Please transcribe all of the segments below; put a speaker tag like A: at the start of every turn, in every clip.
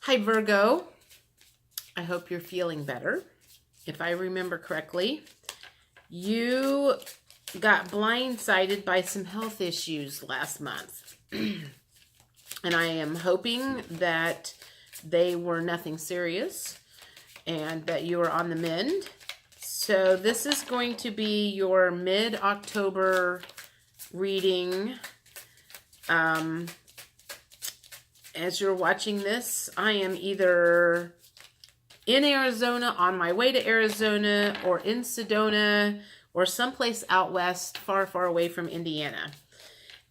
A: Hi, Virgo. I hope you're feeling better. If I remember correctly, you got blindsided by some health issues last month. And I am hoping that they were nothing serious and that you are on the mend. So this is going to be your mid-October reading. As you're watching this, I am either in Arizona, on my way to Arizona, or in Sedona, or someplace out west, far, far away from Indiana.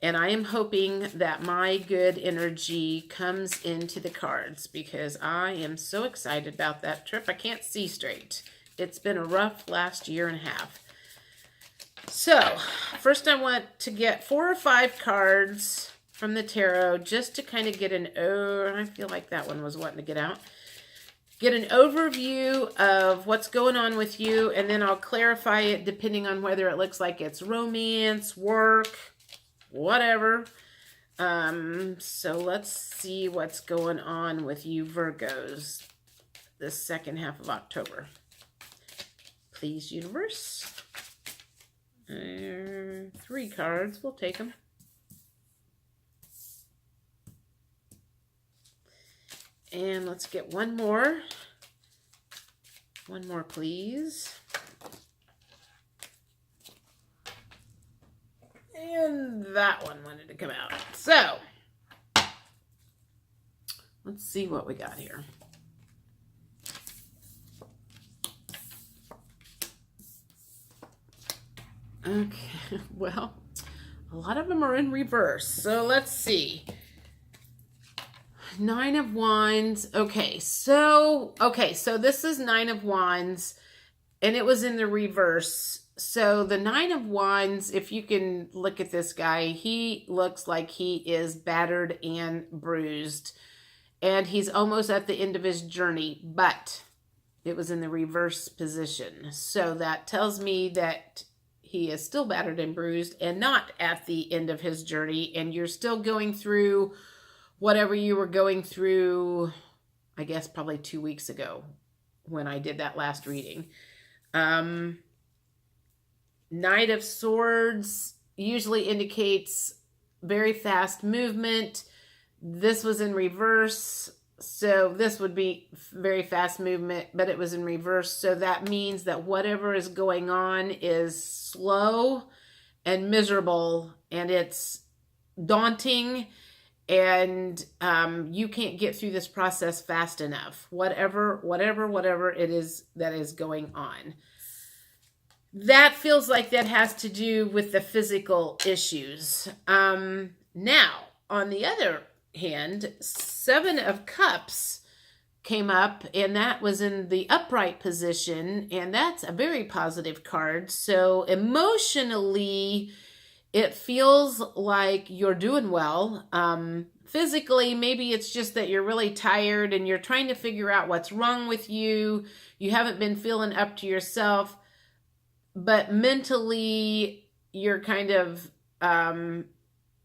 A: And I am hoping that my good energy comes into the cards because I am so excited about that trip. I can't see straight. It's been a rough last year and a half. So, first I want to get 4 or 5 cards from the tarot just to kind of get I feel like that one was wanting to get out. Get an overview of what's going on with you, and then I'll clarify it depending on whether it looks like it's romance, work, whatever. So let's see what's going on with you Virgos this second half of October. Please, universe. 3 cards, we'll take them. And let's get one more. One more, please. And that one wanted to come out. So, let's see what we got here. Okay, well, a lot of them are in reverse. So let's see. 9 of Wands. Okay, so this is 9 of Wands, and it was in the reverse. So the 9 of Wands, if you can look at this guy, he looks like he is battered and bruised, and he's almost at the end of his journey, but it was in the reverse position. So that tells me that he is still battered and bruised and not at the end of his journey, and you're still going through whatever you were going through, I guess probably 2 weeks ago when I did that last reading. Knight of Swords usually indicates very fast movement. This was in reverse, so this would be very fast movement, but it was in reverse. So that means that whatever is going on is slow and miserable, and it's daunting, and you can't get through this process fast enough. Whatever it is that is going on. That feels like that has to do with the physical issues. Now, on the other hand, 7 of Cups came up, and that was in the upright position, and that's a very positive card. So emotionally, it feels like you're doing well. Physically, maybe it's just that you're really tired and you're trying to figure out what's wrong with you. You haven't been feeling up to yourself. But mentally, you're kind of,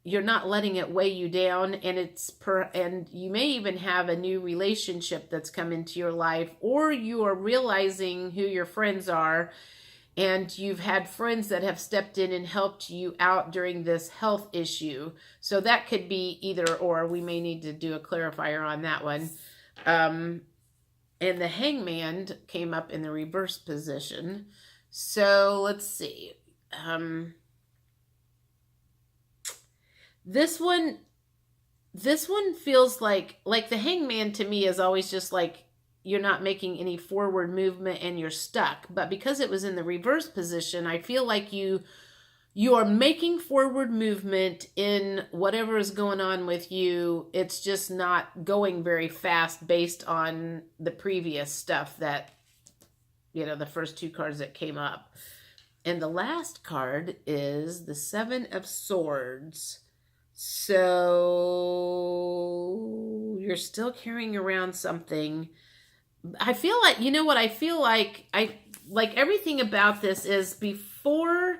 A: you're not letting it weigh you down. And you may even have a new relationship that's come into your life, or you are realizing who your friends are. And you've had friends that have stepped in and helped you out during this health issue. So that could be either or. We may need to do a clarifier on that one. And the Hangman came up in the reverse position. So let's see. This one feels like the Hangman to me is always just like, you're not making any forward movement and you're stuck. But because it was in the reverse position, I feel like you are making forward movement in whatever is going on with you. It's just not going very fast based on the previous stuff that, the first 2 cards that came up. And the last card is the 7 of Swords. So you're still carrying around something. I feel like, I feel like everything about this is before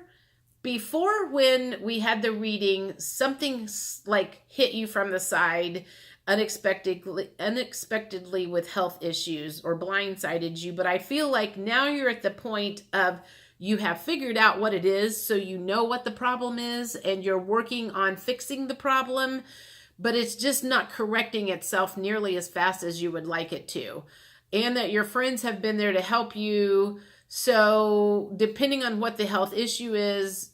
A: when we had the reading, something like hit you from the side. unexpectedly with health issues or blindsided you. But I feel like now you're at the point of you have figured out what it is, so you know what the problem is, and you're working on fixing the problem, but it's just not correcting itself nearly as fast as you would like it to. And that your friends have been there to help you. So depending on what the health issue is,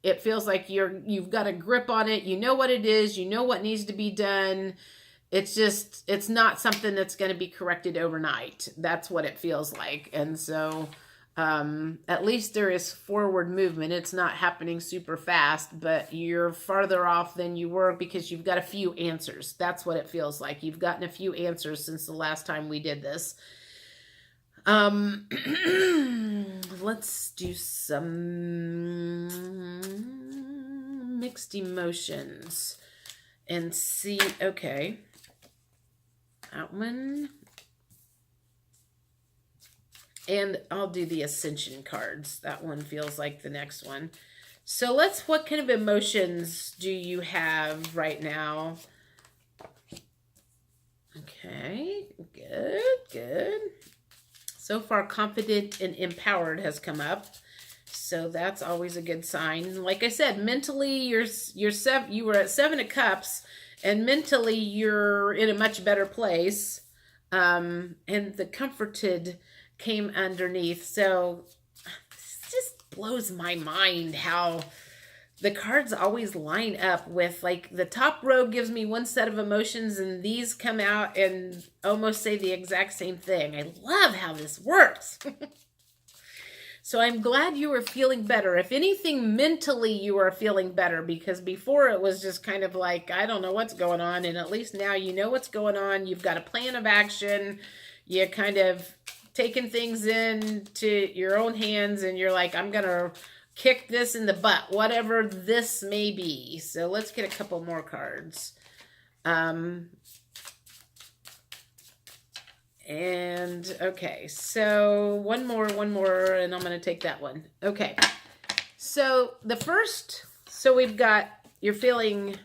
A: it feels like you've got a grip on it. You know what it is. You know what needs to be done. It's not something that's going to be corrected overnight. That's what it feels like. And so at least there is forward movement. It's not happening super fast, but you're farther off than you were because you've got a few answers. That's what it feels like. You've gotten a few answers since the last time we did this. Let's do some mixed emotions and see. Okay. That one. And I'll do the Ascension cards. That one feels like the next one. So what kind of emotions do you have right now? Okay, good. So far, confident and empowered has come up. So that's always a good sign. Like I said, mentally, you were at 7 of Cups, and mentally you're in a much better place. And the Comforted came underneath. So it just blows my mind how the cards always line up with, like, the top row gives me one set of emotions and these come out and almost say the exact same thing. I love how this works. So I'm glad you were feeling better. If anything, mentally you are feeling better, because before it was just kind of like, I don't know what's going on. And at least now you know what's going on. You've got a plan of action. You kind of taking things into your own hands and you're like, I'm going to kick this in the butt, whatever this may be. So let's get a couple more cards. And okay, so one more, and I'm going to take that one. Okay. So the first, we've got, you're feeling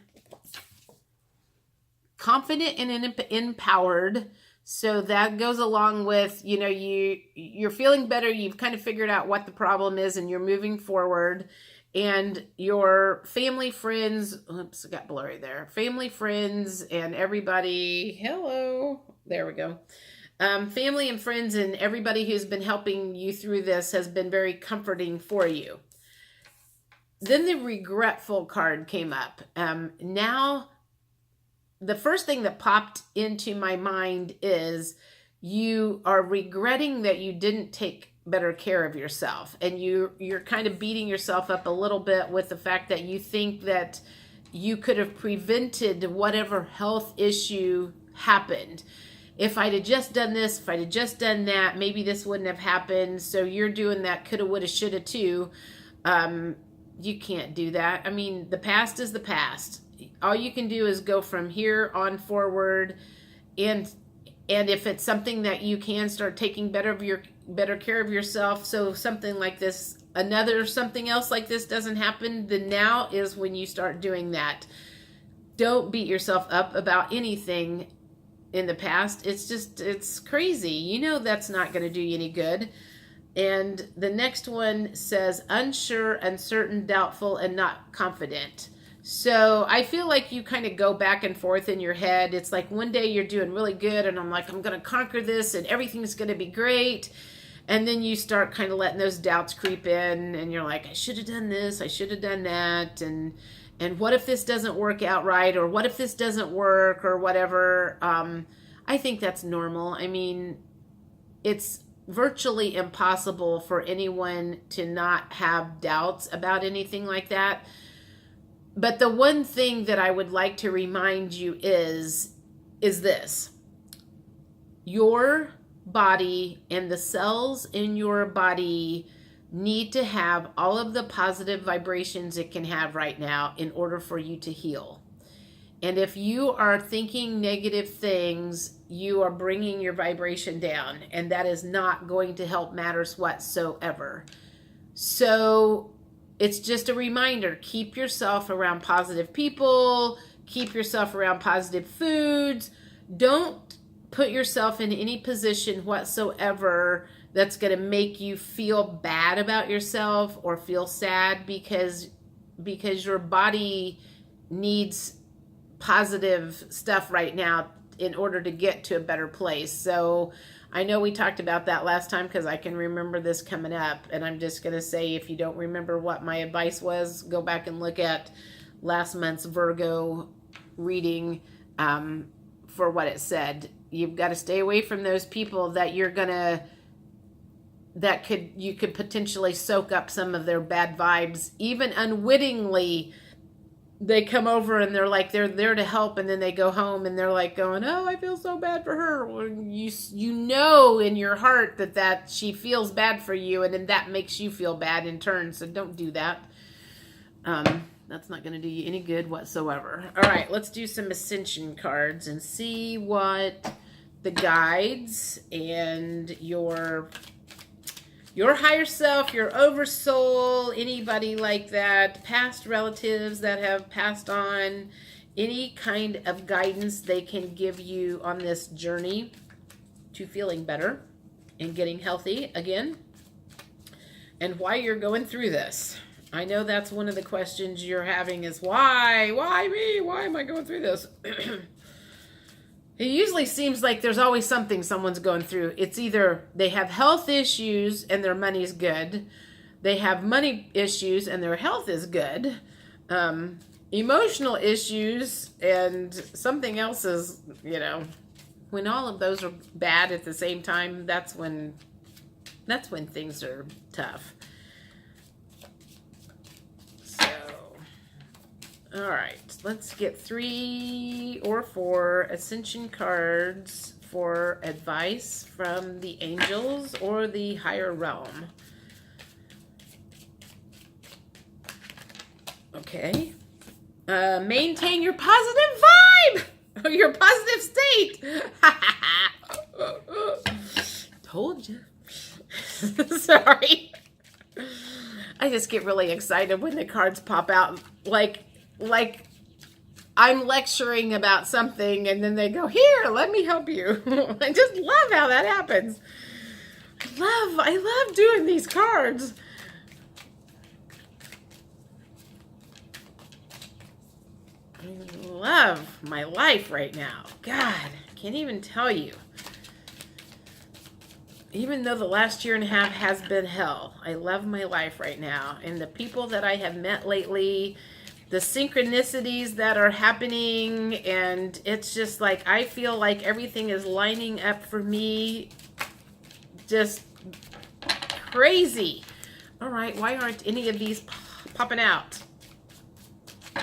A: confident and empowered. So that goes along with, you're feeling better. You've kind of figured out what the problem is and you're moving forward. And your family, friends, oops, it got blurry there. Family, friends, and everybody, hello, there we go. Family and friends and everybody who's been helping you through this has been very comforting for you. Then the regretful card came up. Now, the first thing that popped into my mind is you are regretting that you didn't take better care of yourself. And you're kind of beating yourself up a little bit with the fact that you think that you could have prevented whatever health issue happened. If I'd have just done this, if I'd have just done that, maybe this wouldn't have happened. So you're doing that coulda, woulda, shoulda too. You can't do that. I mean, the past is the past. All you can do is go from here on forward, and if it's something that you can start taking better care of yourself, so something like this, something else like this doesn't happen, then now is when you start doing that. Don't beat yourself up about anything in the past. It's crazy. That's not going to do you any good. And the next one says unsure, uncertain, doubtful, and not confident. So I feel like you kind of go back and forth in your head. It's like one day you're doing really good and I'm like, I'm going to conquer this and everything's going to be great. And then you start kind of letting those doubts creep in and you're like, I should have done this, I should have done that. And what if this doesn't work out right? Or what if this doesn't work or whatever? I think that's normal. I mean, it's virtually impossible for anyone to not have doubts about anything like that. But the one thing that I would like to remind you is this. Your body and the cells in your body need to have all of the positive vibrations it can have right now in order for you to heal. And if you are thinking negative things, you are bringing your vibration down, and that is not going to help matters whatsoever. So it's just a reminder, keep yourself around positive people, Keep yourself around positive foods. Don't put yourself in any position whatsoever that's going to make you feel bad about yourself or feel sad, because your body needs positive stuff right now in order to get to a better place. So I know we talked about that last time, because I can remember this coming up, and I'm just going to say, if you don't remember what my advice was, go back and look at last month's Virgo reading for what it said. You've got to stay away from those people that you could potentially soak up some of their bad vibes, even unwittingly. They come over and they're like, they're there to help, and then they go home and they're like going, oh, I feel so bad for her. Well, you know in your heart that she feels bad for you, and then that makes you feel bad in turn. So don't do that. That's not going to do you any good whatsoever. All right, let's do some ascension cards and see what the guides and your higher self, your oversoul, anybody like that, past relatives that have passed on, any kind of guidance they can give you on this journey to feeling better and getting healthy again, and why you're going through this. I know that's one of the questions you're having is, why me? Why am I going through this? It usually seems like there's always something someone's going through. It's either they have health issues and their money's good. They have money issues and their health is good. Emotional issues and something else is, when all of those are bad at the same time, that's when things are tough. All right, let's get 3 or 4 ascension cards for advice from the angels or the higher realm. Okay. Maintain your positive vibe, or your positive state. Told you. Sorry. I just get really excited when the cards pop out, like I'm lecturing about something and then they go, here, let me help you. I just love how that happens. I love doing these cards. I love my life right now. God, I can't even tell you. Even though the last year and a half has been hell, I love my life right now. And the people that I have met lately, the synchronicities that are happening, and it's just like I feel like everything is lining up for me. Just crazy. All right, why aren't any of these popping out?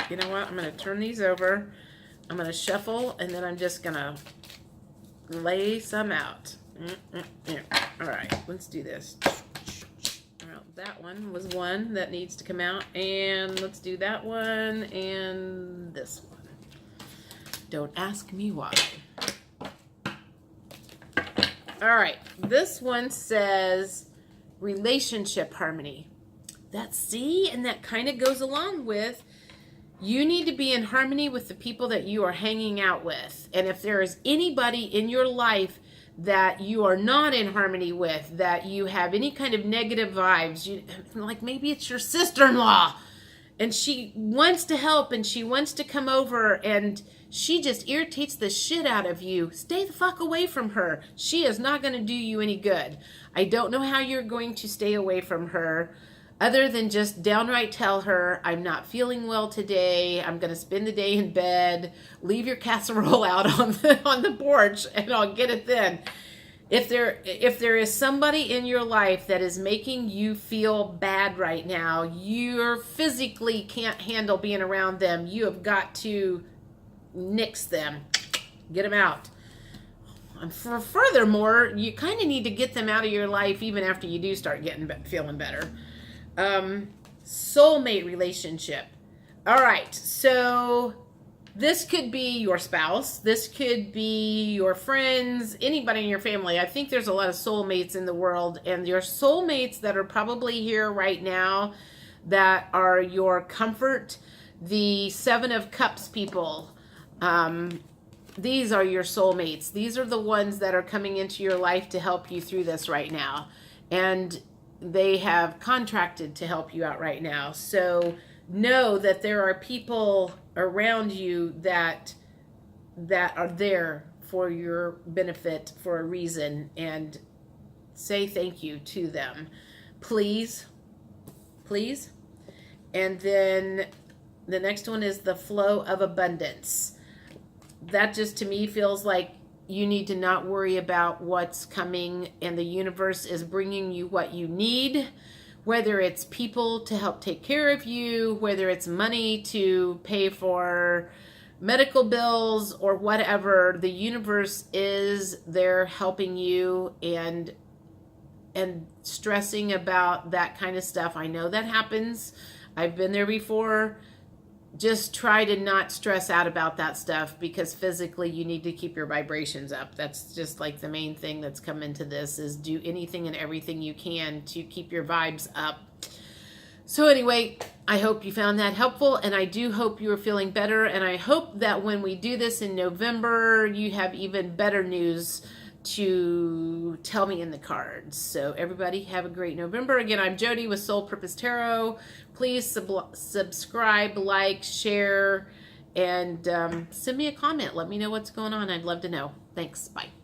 A: You know what? I'm going to turn these over. I'm going to shuffle, and then I'm just going to lay some out. All right, let's do this. Well, that one was one that needs to come out, and let's do that one and this one. Don't ask me why. All right, this one says relationship harmony. And that kind of goes along with you need to be in harmony with the people that you are hanging out with. And if there is anybody in your life that you are not in harmony with, that you have any kind of negative vibes, like maybe it's your sister-in-law and she wants to help and she wants to come over and she just irritates the shit out of you, stay the fuck away from her. She is not going to do you any good. I don't know how you're going to stay away from her other than just downright tell her, I'm not feeling well today. I'm going to spend the day in bed. Leave your casserole out on the porch and I'll get it then. If there is somebody in your life that is making you feel bad right now, you physically can't handle being around them. You have got to nix them. Get them out. Furthermore, you kind of need to get them out of your life even after you do start feeling better. Soulmate relationship. All right, so this could be your spouse. This could be your friends, anybody in your family. I think there's a lot of soulmates in the world, and your soulmates that are probably here right now that are your comfort, The Seven of Cups people, these are your soulmates. These are the ones that are coming into your life to help you through this right now. And they have contracted to help you out right now. So know that there are people around you that are there for your benefit for a reason, and say thank you to them. Please. Please. And then the next one is the flow of abundance. That just to me feels like you need to not worry about what's coming, and the universe is bringing you what you need, whether it's people to help take care of you, whether it's money to pay for medical bills or whatever. The universe is there helping you, and stressing about that kind of stuff. I know that happens. I've been there before. Just try to not stress out about that stuff, because physically you need to keep your vibrations up. That's just like the main thing that's come into this, is do anything and everything you can to keep your vibes up. So anyway, I hope you found that helpful, and I do hope you are feeling better, and I hope that when we do this in November, you have even better news to tell me in the cards. So everybody have a great November. Again, I'm Jody with Soul Purpose Tarot. Please subscribe, like, share, and send me a comment. Let me know what's going on. I'd love to know. Thanks. Bye.